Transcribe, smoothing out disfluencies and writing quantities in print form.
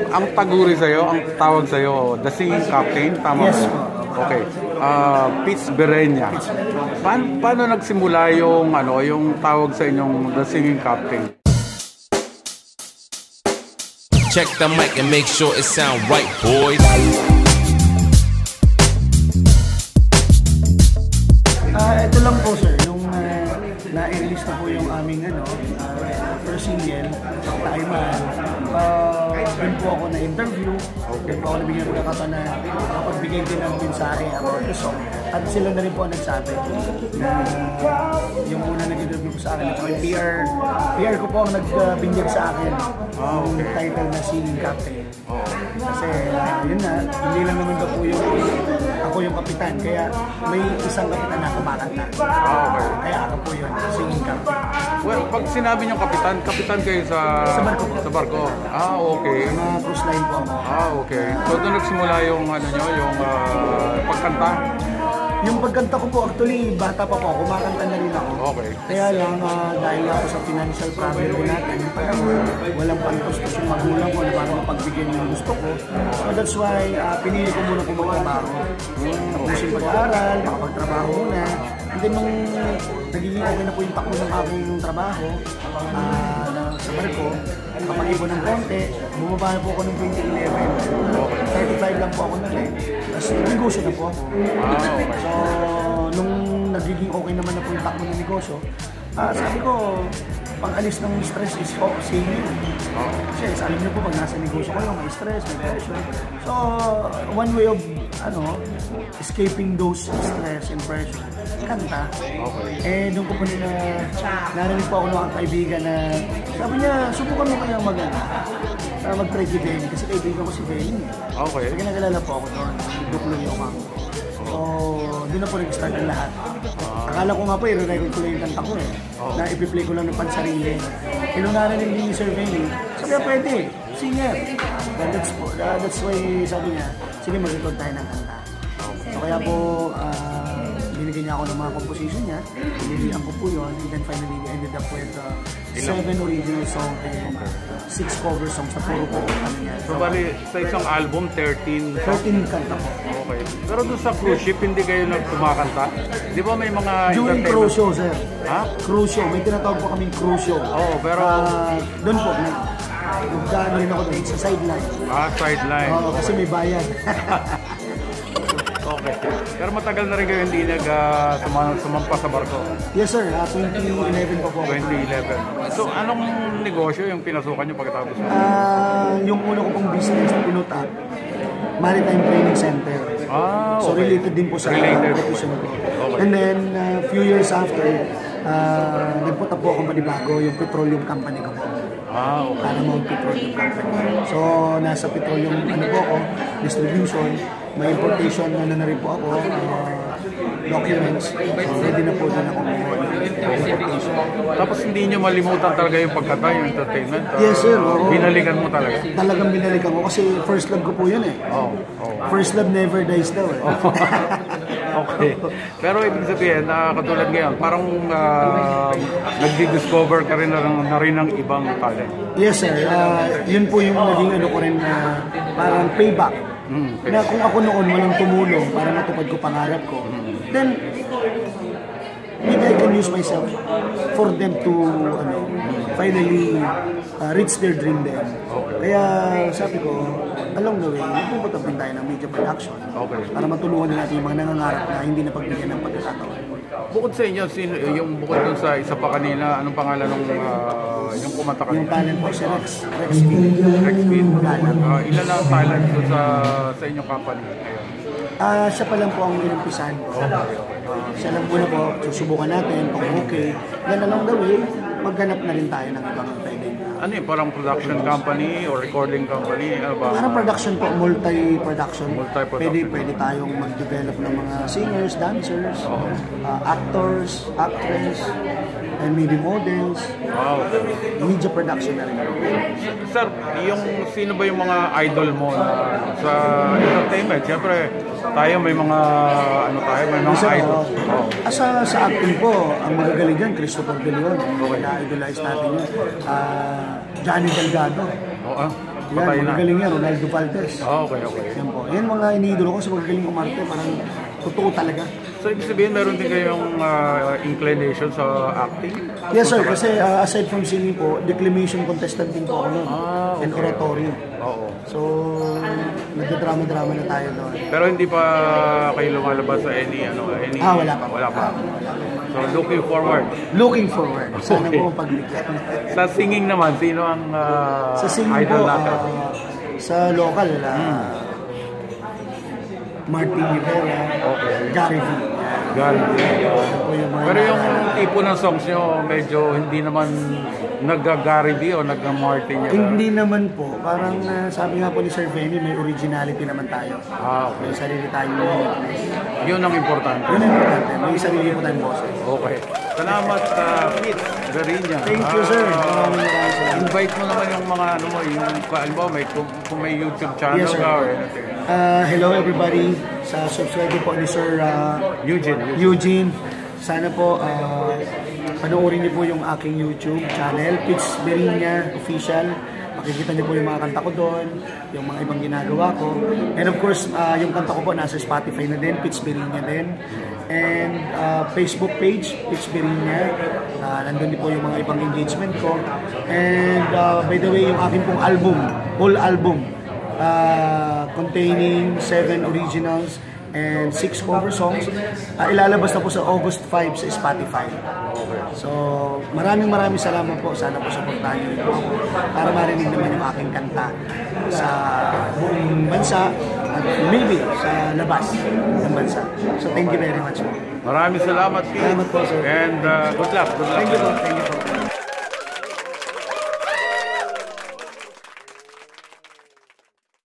ang taguri sa'yo, ang tawag sa'yo, The Singing Captain, tama? Yes. Okay. Pitts Berenya. Paano nagsimula yung tawag sa inyong The Singing Captain? Check the mic and make sure it sound right, boys. Ito lang po sir, nung na-release na po yung aming first single, Tayo Man. Doon po ako na-interview, doon po ako nabigyan ko na nakapagbigay din ng mensahe about the song. At sila na rin po nagsabi na yung una nag-interview ko sa akin at saka yung PR ko po ang nagbinyag sa akin yung title na Singing Captain. Kasi yun na, hindi lang naman po ako yung kapitan, kaya may isang kapitan na kumakanta. Kaya ako po yun, Singing Captain. Well, pag sinabi niyong kapitan kayo sa barko. Sa barko. Okay. Mga cruise line po ako. Okay. So doon nagsimula yung yung pagkanta? Yung pagkanta ko po, actually, bata pa po, kumakanta na rin ako. Okay. Kaya lang, dahil ako sa financial problem ko natin, parang walang pantos yung magulang ko na parang mapagbigyan yung gusto ko. So that's why, pinili ko muna kung magtrabaho. Tapusin pag-aaral, makapagtrabaho muna. And then nung nagiging okay na po yung takbo ng aking trabaho, sa barko, kapag-ibon ng konti, bumaba na po ako ng 2011. 35 lang po ako nun Tapos negosyo na po ako. So, nung nagiging okay naman na po yung takbo ng negosyo, sabi ko, pang-alis ng stress is singing. Kasi alam niyo po, pag nasa negosyo ko lang, may stress, may pressure. So, one way of escaping those stress and pressure, kanta. Doon ko po narinig po ako ng mga kaibigan na sabi niya, subukan mo kaya mag-try kay Benny kasi kaibigan ko si Benny. Okay. Kasi nagalala po ako doon, duploy ako. So, doon na po nag-start ang lahat. Akala ko nga po, i-record ko lang yung kanta ko na ipi-play ko lang ng pansarili. Nung narinig ni Sir Benny, sabi niya, pwede, singer. That's why sabi niya, sige mag-record tayo ng kanta. So, kaya po, binigyan niya ako ng mga composition niya, binigyan ko po yun, and then finally we ended up with 7 original songs and 6 cover songs sa puro po niya. So bali, sa isang album, 13 kanta po. Okay. Pero doon sa cruise ship, hindi kayo kumakanta? Di ba may mga during cruise show, sir. Ha? Cruise show, may tinatawag po kaming cruise show. Pero doon po, nagdaan rin ako doon sa sideline. Sideline. Kasi may bayad. Okay. Pero matagal na rin kayo hindi sumampa sa barko? Yes sir, 2011 pa po. 2011. So anong negosyo yung pinasukan nyo pagkatapos? Yung una ko pong business na pinutat, Maritime Training Center. So related din po sa profession ko. And then, few years after, nagpunta po akong panibago, yung petroleum company ko po. Paramount Petroleum Company. So, nasa petroleum po ako, distribution, may importation na rin po ako, documents, ready na po din ako importation. Tapos hindi nyo malimutan talaga yung pagkata, yung entertainment? Yes sir. Binalikan mo talaga? Talagang binalikan ko kasi first love ko po yun First love never dies daw Okay. Pero ibig sabihin, katulad ngayon, parang nagdi-discover ka rin na rin ng ibang talent. Yes sir. Yun po yung naging ko rin parang payback. Na kung ako noon walang tumulong para matupad ko pangarap ko, then maybe I can use myself for them to finally reach their dream then. Kaya sabi ko, along the way, pupunta din tayo ng media production para matulungan natin yung mga nangangarap na hindi napagbigyan ng pagkakataon. Bukod sa inyo, yung bukod dun sa isa pa kanina, anong pangalan ng yung kumanta kanina? Yung talent po si Rex Speed. Ilan ang talent dun sa inyong company ngayon? Siya pa lang po ang inumpisahan ko. Siya lang muna po, susubukan natin, kung okay. Then along the way, maghanap na rin tayo ng ibang pwedeng. Ano yun? Parang production company or recording company? Ano ba? Parang production po, multi-production. Multi-production. Pwede tayong mag-develop ng mga singers, dancers, actors, actress, and maybe models. Media production na rin. Sir, sino ba yung mga idol mo sa entertainment? Siyempre, tayo may mga may mga idol. Sa acting po, ang magagaling dyan, Christopher De Leon. Na-idolize natin yun. Johnny Delgado. Patay na. Magaling yan, Ronaldo Valdez. Okay. Yan po. Yan mga iniidolo ko sa magaling umarte, parang totoo talaga. So, ibig sabihin, meron din kayong inclination sa acting? Yes sir, kasi aside from singing po, declamation contestant din po ako nun. Okay. And oratorio. Oo. So, nagdadrama-drama na tayo doon. Pero hindi pa kayo lumalabas sa any... Wala pa. Wala pa. So, looking forward. Looking forward. Sana Okay. po pagbigyan. Sa singing naman, sino ang Sa singing idol po, natin? sa local, Martin Rivera, Gary V. Gary. Po yung mga Pero yung tipo ng songs nyo, medyo hindi naman nag-Gary B o nag-Martin niya. Hindi naman po. Parang sabi nga po ni Sir Benny, may originality naman tayo. Okay. May sarili tayong uniqueness. Yun ang importante. Yun ang importante. May sarili po tayong boses. Okay. Salamat, Pete Garinya. Thank you, sir. Maraming salamat. Invite mo naman yung mga ano mo, kung may YouTube channel Yes, sir. ka or anything. Hello everybody. Sa subscribe po ni Sir Eugene. Sana po panoorin niyo po yung aking YouTube channel, Pitch Berinya Official. Makikita niyo po yung mga kanta ko doon, yung mga ibang ginagawa ko. And of course, yung kanta ko po nasa Spotify na din, Pitch Berinya din. And Facebook page, Pitch Berinya. Nandun din po yung mga ibang engagement ko. And by the way, yung aking pong album, whole album, containing 7 originals and 6 cover songs, ilalabas na po sa August 5 sa Spotify. So, maraming salamat po. Sana po supportahan niyo po ako para marinig naman yung aking kanta sa buong bansa at maybe sa labas ng bansa. So, thank you very much po. Maraming salamat, Pete. Salamat po, sir. And good luck. Thank you po.